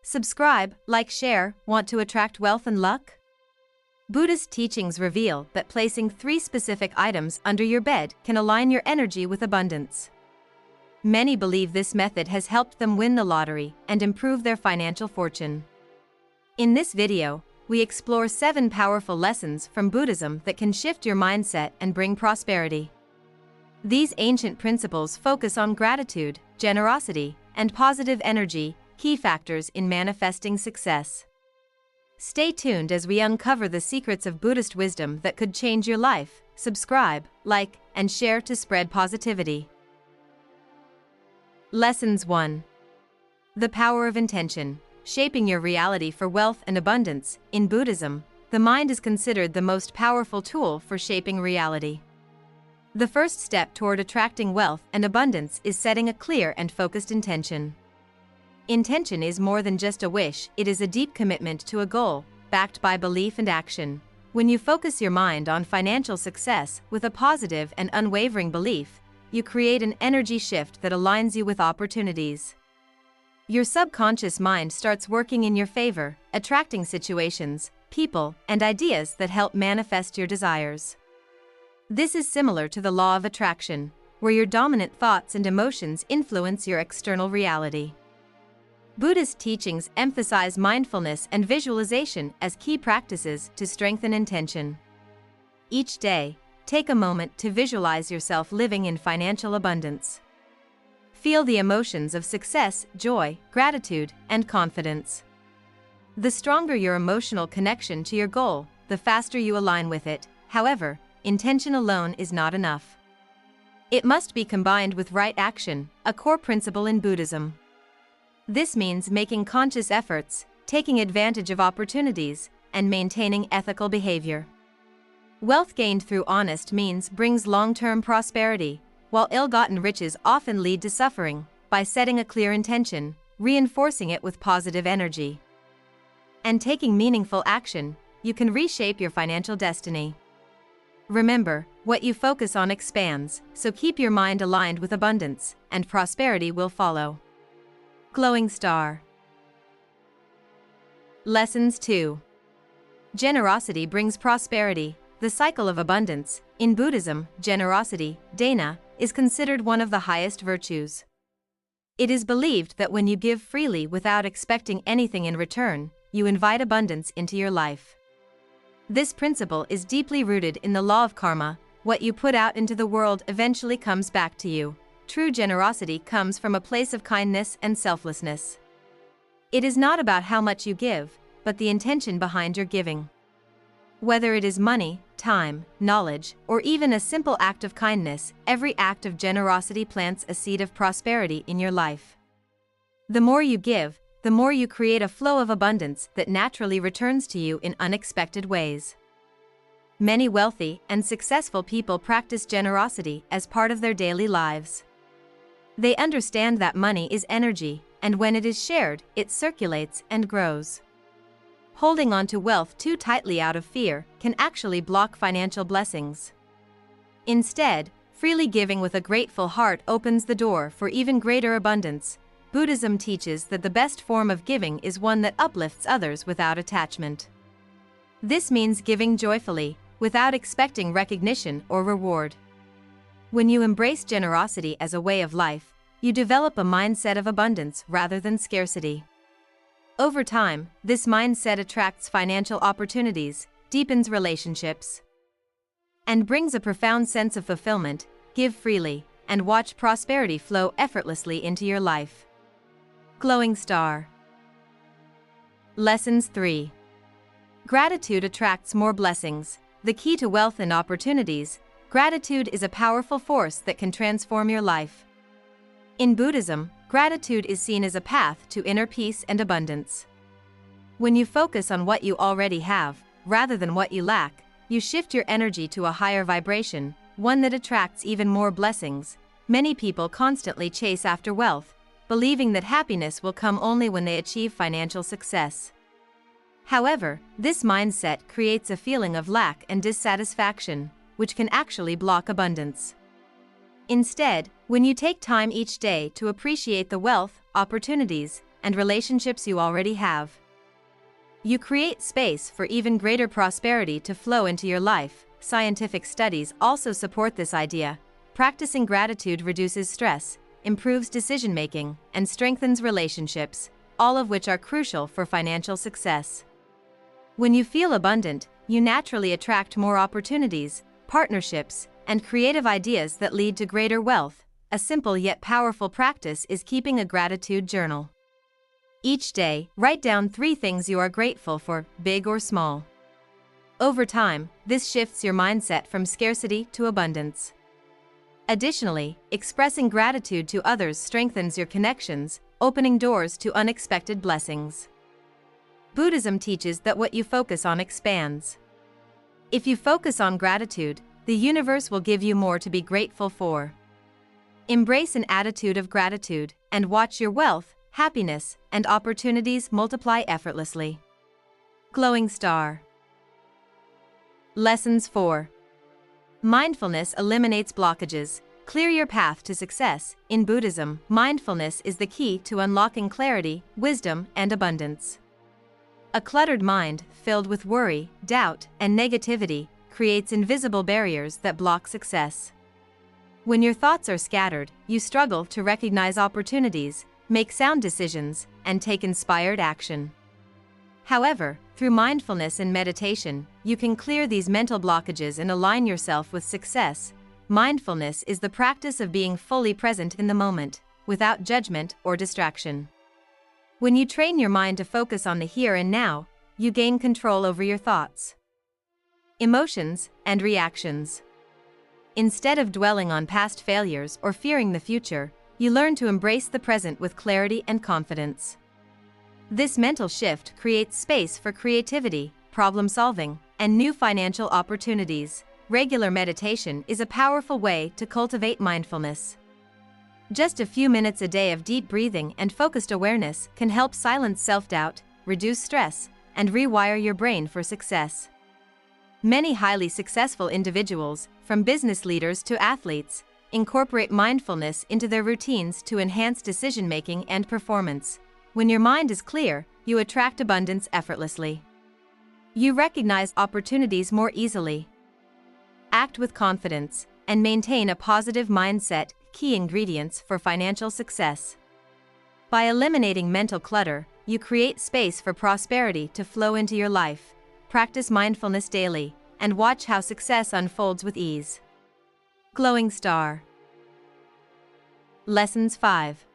Subscribe, like, share. Want to attract wealth and luck? Buddhist teachings reveal that placing 3 specific items under your bed can align your energy with abundance. Many believe this method has helped them win the lottery and improve their financial fortune. In this video, we explore 7 powerful lessons from Buddhism that can shift your mindset and bring prosperity. These ancient principles focus on gratitude, generosity, and positive energy, key factors in manifesting success. Stay tuned as we uncover the secrets of Buddhist wisdom that could change your life. Subscribe, like, and share to spread positivity. Lessons 1. The power of intention, shaping your reality for wealth and abundance. In Buddhism, the mind is considered the most powerful tool for shaping reality. The first step toward attracting wealth and abundance is setting a clear and focused intention. Intention is more than just a wish, it is a deep commitment to a goal, backed by belief and action. When you focus your mind on financial success with a positive and unwavering belief, you create an energy shift that aligns you with opportunities. Your subconscious mind starts working in your favor, attracting situations, people, and ideas that help manifest your desires. This is similar to the law of attraction, where your dominant thoughts and emotions influence your external reality. Buddhist teachings emphasize mindfulness and visualization as key practices to strengthen intention. Each day, take a moment to visualize yourself living in financial abundance. Feel the emotions of success, joy, gratitude, and confidence. The stronger your emotional connection to your goal, the faster you align with it. However, intention alone is not enough. It must be combined with right action, a core principle in Buddhism. This means making conscious efforts, taking advantage of opportunities, and maintaining ethical behavior. Wealth gained through honest means brings long-term prosperity, while ill-gotten riches often lead to suffering. By setting a clear intention, reinforcing it with positive energy, and taking meaningful action, you can reshape your financial destiny. Remember, what you focus on expands, so keep your mind aligned with abundance, and prosperity will follow. Glowing star. Lessons 2. Generosity brings prosperity. The cycle of abundance. In Buddhism, generosity, dana, is considered one of the highest virtues. It is believed that when you give freely without expecting anything in return, you invite abundance into your life. This principle is deeply rooted in the law of karma. What you put out into the world eventually comes back to you. True generosity comes from a place of kindness and selflessness. It is not about how much you give, but the intention behind your giving. Whether it is money, time, knowledge, or even a simple act of kindness, every act of generosity plants a seed of prosperity in your life. The more you give, the more you create a flow of abundance that naturally returns to you in unexpected ways. Many wealthy and successful people practice generosity as part of their daily lives. They understand that money is energy, and when it is shared, it circulates and grows. Holding on to wealth too tightly out of fear can actually block financial blessings. Instead, freely giving with a grateful heart opens the door for even greater abundance. Buddhism teaches that the best form of giving is one that uplifts others without attachment. This means giving joyfully, without expecting recognition or reward. When you embrace generosity as a way of life, you develop a mindset of abundance rather than scarcity. Over time, this mindset attracts financial opportunities, deepens relationships, and brings a profound sense of fulfillment. Give freely, and watch prosperity flow effortlessly into your life. Glowing star. Lessons 3. Gratitude attracts more blessings. The key to wealth and opportunities. Gratitude is a powerful force that can transform your life. In Buddhism, gratitude is seen as a path to inner peace and abundance. When you focus on what you already have, rather than what you lack, you shift your energy to a higher vibration, one that attracts even more blessings. Many people constantly chase after wealth, believing that happiness will come only when they achieve financial success. However, this mindset creates a feeling of lack and dissatisfaction, which can actually block abundance. Instead, when you take time each day to appreciate the wealth, opportunities, and relationships you already have. You create space for even greater prosperity to flow into your life. Scientific studies also support this idea. Practicing gratitude reduces stress, improves decision-making, and strengthens relationships, all of which are crucial for financial success. When you feel abundant, you naturally attract more opportunities, partnerships, and creative ideas that lead to greater wealth. A simple yet powerful practice is keeping a gratitude journal. Each day, write down 3 things you are grateful for, big or small. Over time, this shifts your mindset from scarcity to abundance. Additionally, expressing gratitude to others strengthens your connections, opening doors to unexpected blessings. Buddhism teaches that what you focus on expands. If you focus on gratitude, the universe will give you more to be grateful for. Embrace an attitude of gratitude, and watch your wealth, happiness, and opportunities multiply effortlessly. Glowing star. Lessons 4. Mindfulness eliminates blockages. Clear your path to success. In Buddhism, mindfulness is the key to unlocking clarity, wisdom, and abundance. A cluttered mind, filled with worry, doubt, and negativity, creates invisible barriers that block success. When your thoughts are scattered, you struggle to recognize opportunities, make sound decisions, and take inspired action. However, through mindfulness and meditation, you can clear these mental blockages and align yourself with success. Mindfulness is the practice of being fully present in the moment, without judgment or distraction. When you train your mind to focus on the here and now, you gain control over your thoughts, emotions, and reactions. Instead of dwelling on past failures or fearing the future, you learn to embrace the present with clarity and confidence. This mental shift creates space for creativity, problem-solving, and new financial opportunities. Regular meditation is a powerful way to cultivate mindfulness. Just a few minutes a day of deep breathing and focused awareness can help silence self-doubt, reduce stress, and rewire your brain for success. Many highly successful individuals, from business leaders to athletes, incorporate mindfulness into their routines to enhance decision-making and performance. When your mind is clear, you attract abundance effortlessly. You recognize opportunities more easily, act with confidence, and maintain a positive mindset, key ingredients for financial success. By eliminating mental clutter, you create space for prosperity to flow into your life. Practice mindfulness daily, and watch how success unfolds with ease. Glowing star. Lessons 5.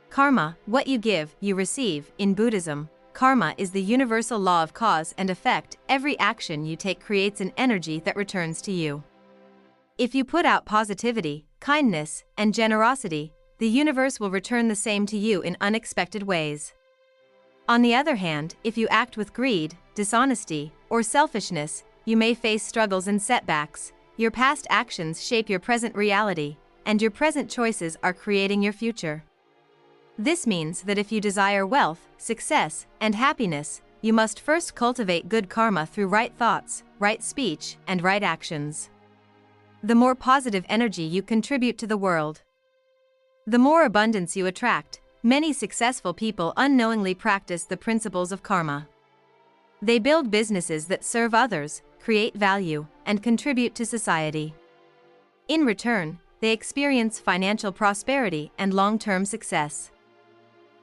Karma, what you give, you receive. In Buddhism, karma is the universal law of cause and effect. Every action you take creates an energy that returns to you. If you put out positivity, kindness, and generosity, the universe will return the same to you in unexpected ways. On the other hand, if you act with greed, dishonesty, or selfishness, you may face struggles and setbacks. Your past actions shape your present reality, and your present choices are creating your future. This means that if you desire wealth, success, and happiness, you must first cultivate good karma through right thoughts, right speech, and right actions. The more positive energy you contribute to the world, the more abundance you attract. Many successful people unknowingly practice the principles of karma. They build businesses that serve others, create value, and contribute to society. In return, they experience financial prosperity and long-term success.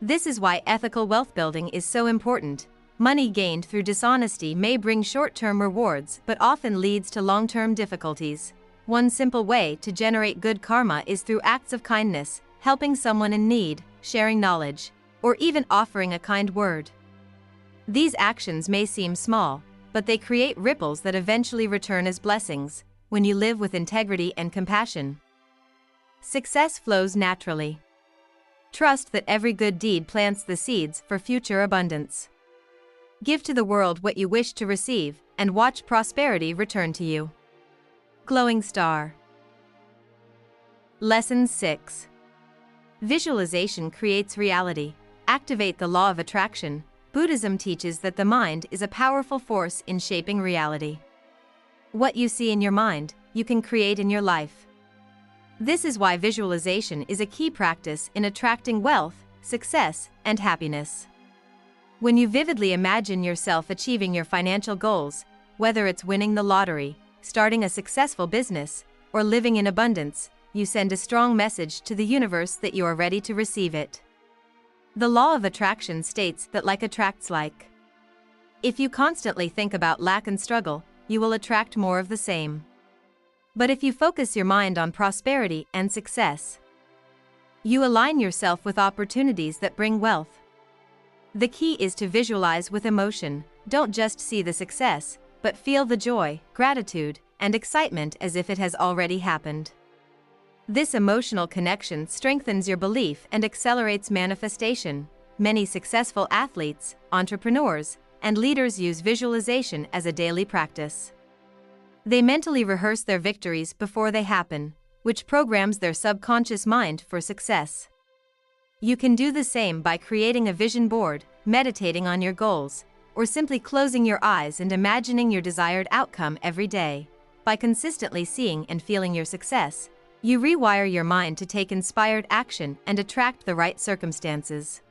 This is why ethical wealth building is so important. Money gained through dishonesty may bring short-term rewards but often leads to long-term difficulties. One simple way to generate good karma is through acts of kindness, helping someone in need, sharing knowledge, or even offering a kind word. These actions may seem small, but they create ripples that eventually return as blessings. When you live with integrity and compassion, success flows naturally. Trust that every good deed plants the seeds for future abundance. Give to the world what you wish to receive, and watch prosperity return to you. Glowing star. Lesson 6. Visualization creates reality. Activate the law of attraction. Buddhism teaches that the mind is a powerful force in shaping reality. What you see in your mind, you can create in your life. This is why visualization is a key practice in attracting wealth, success, and happiness. When you vividly imagine yourself achieving your financial goals, whether it's winning the lottery, starting a successful business, or living in abundance, you send a strong message to the universe that you are ready to receive it. The law of attraction states that like attracts like. If you constantly think about lack and struggle, you will attract more of the same. But if you focus your mind on prosperity and success, you align yourself with opportunities that bring wealth. The key is to visualize with emotion. Don't just see the success, but feel the joy, gratitude, and excitement as if it has already happened. This emotional connection strengthens your belief and accelerates manifestation. Many successful athletes, entrepreneurs, and leaders use visualization as a daily practice. They mentally rehearse their victories before they happen, which programs their subconscious mind for success. You can do the same by creating a vision board, meditating on your goals, or simply closing your eyes and imagining your desired outcome every day. By consistently seeing and feeling your success, you rewire your mind to take inspired action and attract the right circumstances.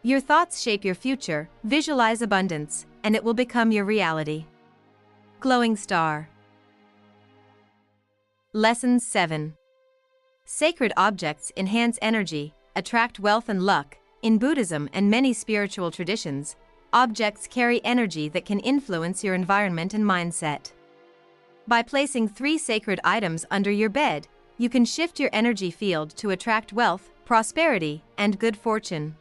Your thoughts shape your future. Visualize abundance, and it will become your reality. Glowing star. Lesson 7. Sacred objects enhance energy, attract wealth and luck. In Buddhism and many spiritual traditions, objects carry energy that can influence your environment and mindset. By placing 3 sacred items under your bed, you can shift your energy field to attract wealth, prosperity, and good fortune.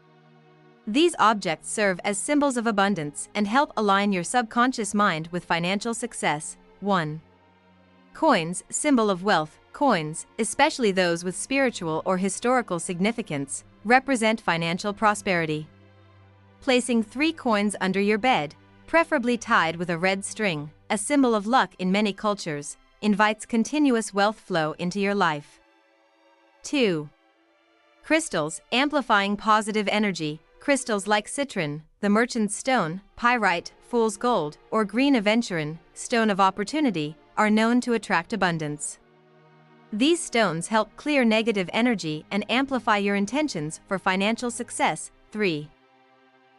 These objects serve as symbols of abundance and help align your subconscious mind with financial success. 1. Coins, symbol of wealth. Coins, especially those with spiritual or historical significance, represent financial prosperity. Placing 3 coins under your bed, preferably tied with a red string, a symbol of luck in many cultures, invites continuous wealth flow into your life. 2. Crystals, amplifying positive energy. Crystals like citron, the merchant's stone, pyrite, fool's gold, or green aventurine, stone of opportunity, are known to attract abundance. These stones help clear negative energy and amplify your intentions for financial success. 3.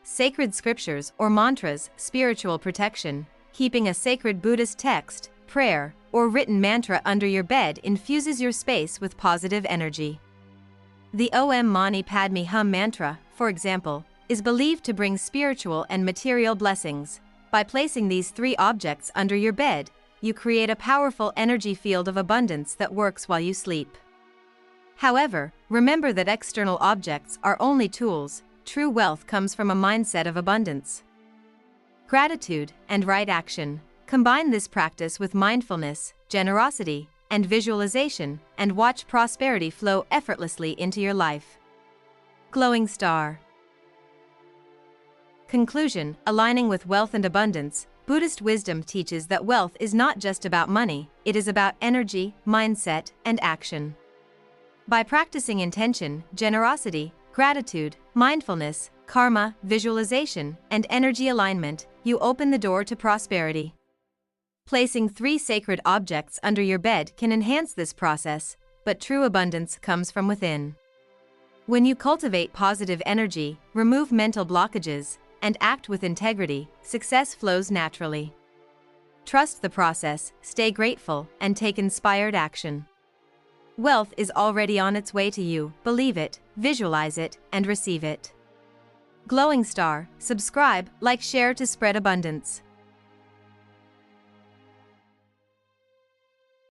Sacred scriptures or mantras, spiritual protection. Keeping a sacred Buddhist text, prayer, or written mantra under your bed infuses your space with positive energy. The Om Mani Padme Hum mantra, for example, is believed to bring spiritual and material blessings. By placing these 3 objects under your bed, you create a powerful energy field of abundance that works while you sleep. However, remember that external objects are only tools. True wealth comes from a mindset of abundance, gratitude, and right action. Combine this practice with mindfulness, generosity, and visualization, and watch prosperity flow effortlessly into your life. Glowing star. Conclusion: aligning with wealth and abundance. Buddhist wisdom teaches that wealth is not just about money, it is about energy, mindset, and action. By practicing intention, generosity, gratitude, mindfulness, karma, visualization, and energy alignment, you open the door to prosperity. Placing 3 sacred objects under your bed can enhance this process, but true abundance comes from within. When you cultivate positive energy, remove mental blockages, and act with integrity, success flows naturally. Trust the process, stay grateful, and take inspired action. Wealth is already on its way to you. Believe it, visualize it, and receive it. Glowing star, subscribe, like, share to spread abundance.